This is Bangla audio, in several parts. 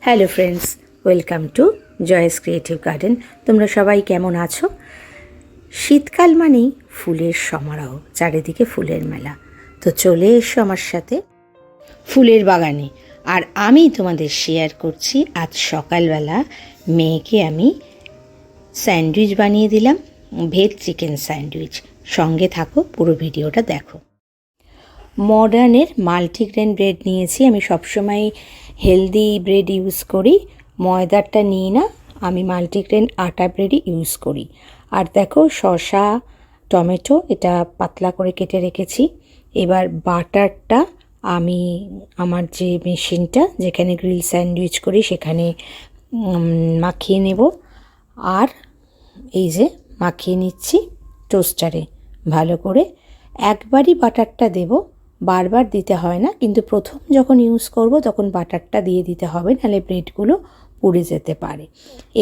Hello friends, welcome to Joy's creative garden. তোমরা সবাই কেমন আছো? শীতকাল মানেই ফুলের সমারোহ, চারিদিকে ফুলের মেলা। তো চলে এসো আমার সাথে ফুলের বাগানে। আর আমি তোমাদের শেয়ার করছি আজ সকালবেলা মেয়েকে আমি স্যান্ডউইচ বানিয়ে দিলাম, ভেজ চিকেন স্যান্ডউইচ। সঙ্গে থাকো, পুরো ভিডিওটা দেখো। মডার্নের মাল্টিগ্রেন ব্রেড নিয়েছি। আমি সবসময় হেলদি ব্রেড ইউজ করি, ময়দারটা নিই না, আমি মাল্টিগ্রেন আটা ব্রেডই ইউজ করি। আর দেখো, শসা, টমেটো এটা পাতলা করে কেটে রেখেছি। এবার বাটারটা আমি আমার যে মেশিনটা যেখানে গ্রিল স্যান্ডউইচ করি সেখানে মাখিয়ে নেব। আর এই যে মাখিয়ে নিচ্ছি টোস্টারে ভালো করে। একবারই বাটারটা দেব, বারবার দিতে হয় না, কিন্তু প্রথম যখন ইউজ করব তখন বাটারটা দিয়ে দিতে হবে, নাহলে ব্রেডগুলো পুড়ে যেতে পারে।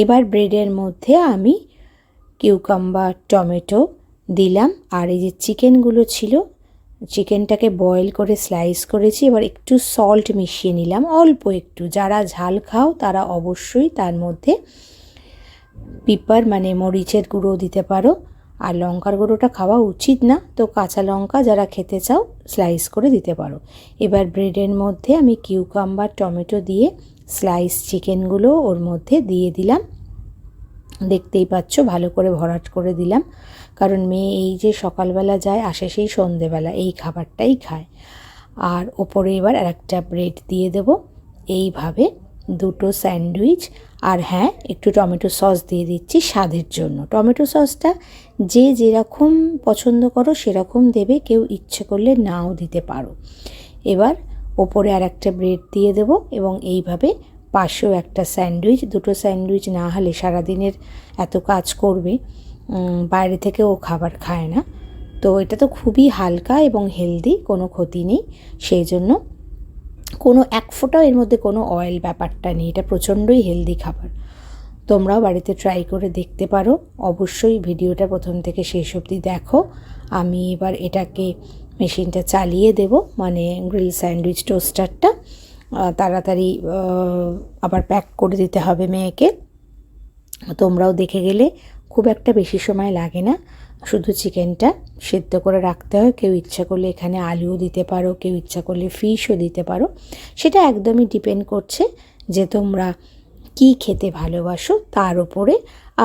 এবার ব্রেডের মধ্যে আমি কিউকাম্বার, টমেটো দিলাম। আর এই যে চিকেনগুলো ছিল, চিকেনটাকে বয়েল করে স্লাইস করেছি। এবার একটু সল্ট মিশিয়ে নিলাম, অল্প একটু। যারা ঝাল খাও তারা অবশ্যই তার মধ্যে পিপার মানে মরিচের গুঁড়ো দিতে পারো। আর লঙ্কার গুঁড়োটা খাওয়া উচিত না, তো কাঁচা লঙ্কা যারা খেতে চাও স্লাইস করে দিতে পারো। এবার ব্রেডের মধ্যে আমি কিউকাম্বার, টমেটো দিয়ে স্লাইস চিকেনগুলো ওর মধ্যে দিয়ে দিলাম। দেখতেই পাচ্ছ, ভালো করে ভরাট করে দিলাম, কারণ মেয়ে এই যে সকালবেলা যায়, আসে সেই সন্ধেবেলা, এই খাবারটাই খায়। আর ওপরে এবার আরেকটা ব্রেড দিয়ে দেব। এইভাবে দুটো স্যান্ডউইচ। আর হ্যাঁ, একটু টমেটো সস দিয়ে দিচ্ছি স্বাদের জন্য। টমেটো সসটা যে যেরকম পছন্দ করো সেরকম দেবে, কেউ ইচ্ছে করলে নাও দিতে পারো। এবার ওপরে আর একটা ব্রেড দিয়ে দেব এবং এইভাবে পাশেও একটা স্যান্ডউইচ। দুটো স্যান্ডউইচ না হলে সারাদিনের এত কাজ করবে, বাইরে থেকে ও খাবার খায় না, তো এটা তো খুবই হালকা এবং হেলদি, কোনো ক্ষতি নেই। সেই জন্য কোনো এক ফোঁটাও এর মধ্যে কোনো অয়েল ব্যাপারটা নেই, এটা প্রচণ্ডই হেলদি খাবার। তোমরাও বাড়িতে ট্রাই করে দেখতে পারো। অবশ্যই ভিডিওটা প্রথম থেকে শেষ অবধি দেখো। আমি এবার এটাকে মেশিনটা চালিয়ে দেব, মানে গ্রিল স্যান্ডউইচ টোস্টারটা। তাড়াতাড়ি আবার প্যাক করে দিতে হবে মেয়েকে। তোমরাও দেখে গেলে খুব একটা বেশি সময় লাগে না, শুধু চিকেনটা সেদ্ধ করে রাখতে হয়। কেউ ইচ্ছা করলে এখানে আলুও দিতে পারো, কেউ ইচ্ছা করলে ফিশও দিতে পারো। সেটা একদমই ডিপেন্ড করছে যে তোমরা কি খেতে ভালোবাসো, তার উপরে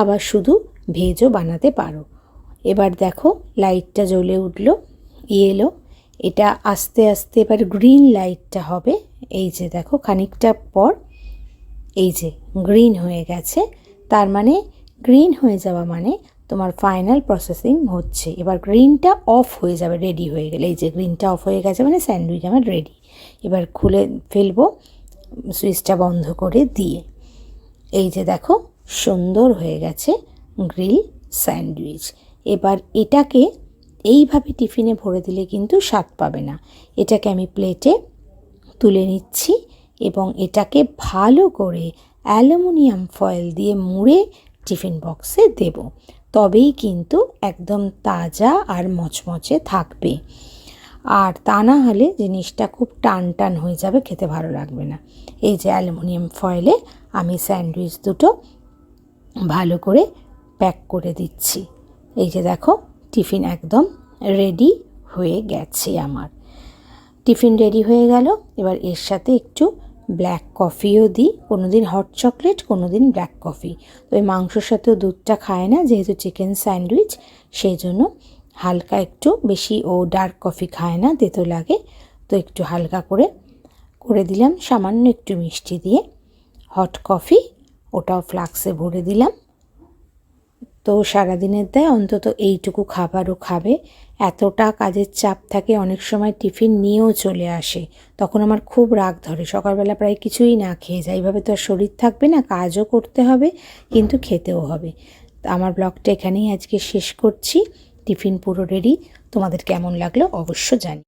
আবার শুধু ভেজও বানাতে পারো। এবার দেখো লাইটটা জ্বলে উঠলো, এলো। এটা আস্তে আস্তে এবার গ্রিন লাইটটা হবে। এই যে দেখো, খানিকটা পর এই যে গ্রিন হয়ে গেছে, তার মানে গ্রিন হয়ে যাওয়া মানে তোমার ফাইনাল প্রসেসিং হচ্ছে। এবার গ্রিনটা অফ হয়ে যাবে রেডি হয়ে গেলে। এই যে গ্রিনটা অফ হয়ে গেছে মানে স্যান্ডউইচ আমার রেডি। এবার খুলে ফেলবো সুইচটা বন্ধ করে দিয়ে। এই যে দেখো, সুন্দর হয়ে গেছে গ্রিল স্যান্ডউইচ। এবার এটাকে এইভাবে টিফিনে ভরে দিলে কিন্তু স্বাদ পাবে না। এটাকে আমি প্লেটে তুলে নিচ্ছি এবং এটাকে ভালো করে অ্যালুমিনিয়াম ফয়েল দিয়ে মুড়ে টিফিন বক্সে দেব, তবেই কিন্তু একদম তাজা আর মচমচে থাকবে। আর তা না হলে জিনিসটা খুব টান টান হয়ে যাবে, খেতে ভালো লাগবে না। এই যে অ্যালুমিনিয়াম ফয়েলে আমি স্যান্ডউইচ দুটো ভালো করে প্যাক করে দিচ্ছি। এই যে দেখো, টিফিন একদম রেডি হয়ে গেছে আমার। টিফিন রেডি হয়ে গেল। এবার এর সাথে একটু ব্ল্যাক কফিও দিই, কোনো দিন হট চকলেট, কোনো দিন ব্ল্যাক কফি। তো এই মাংসর সাথেও দুধটা খায় না, যেহেতু চিকেন স্যান্ডউইচ, সেই জন্য হালকা একটু বেশি ও ডার্ক কফি খায় না, তেতো লাগে, তো একটু হালকা করে করে দিলাম, সামান্য একটু মিষ্টি দিয়ে। হট কফি ওটাও ফ্লাক্সে ভরে দিলাম। তো সারাদিনের দেয় অন্তত এইটুকু খাবারও খাবে। এতটা কাজের চাপ থাকে, অনেক সময় টিফিন নিয়েও চলে আসে, তখন আমার খুব রাগ ধরে, সকালবেলা প্রায় কিছুই না খেয়ে যায়। এইভাবে তো আর শরীর থাকবে না, কাজও করতে হবে কিন্তু খেতেও হবে। আমার ব্লগটা এখানেই আজকে শেষ করছি। টিফিন পুরো রেডি। তোমাদের কেমন লাগলো অবশ্য জানি।